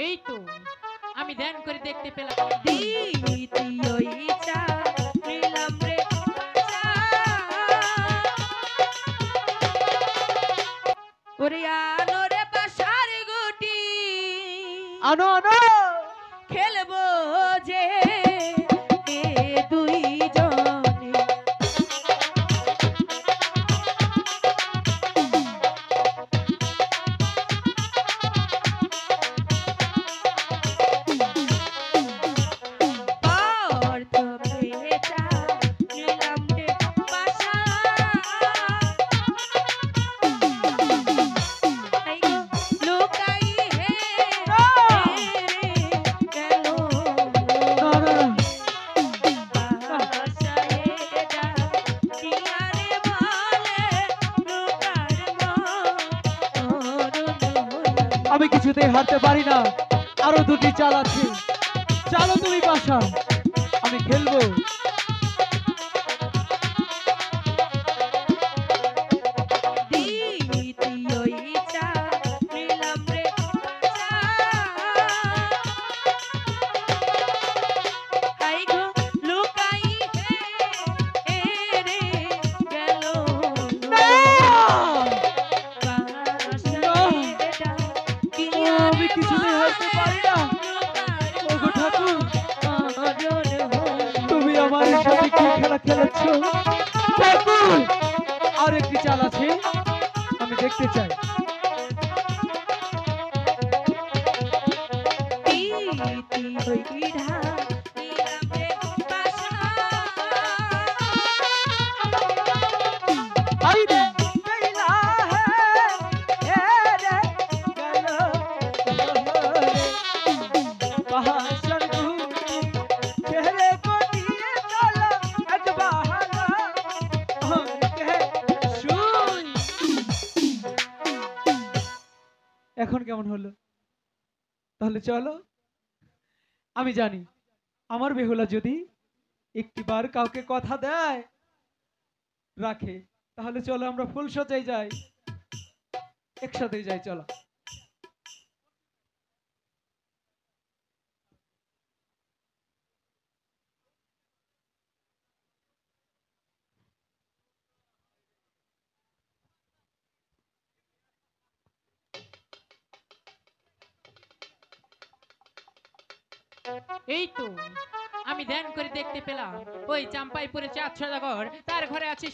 এই তো আমি ধ্যান করে দেখতে পেলাম। দ্বিতীয় ইচ্ছা নিলাম রে ওরে আনো রে বাসার গুটি আনো আনো। খেলবো যে এ দুই জনে আমি কিছুতেই হারতে পারি না, আরো দুটি চাল আছে। চলো তুমি বাসা, আমি খেলবো। আমি কিছুতেই হারতে পারি না। ওগো ঠাকুর, তুমি আমার সাথে কি খেলা খেলেছ? ঠাকুর, আর একটি চাল আছে, আমি দেখতে চাই। এখন কেমন হলো? তাহলে চলো, আমি জানি আমার বেহুলা যদি একটিবার কাউকে কথা দেয় রাখে, তাহলে চলো আমরা ফুল সজাই যাই, একসাথেই যাই, চলো। এই তো আমি ধ্যান করে দেখতে পেলাম ওই চাম্পাইপুরে চাঁদ সদাগর তার ঘরে আছে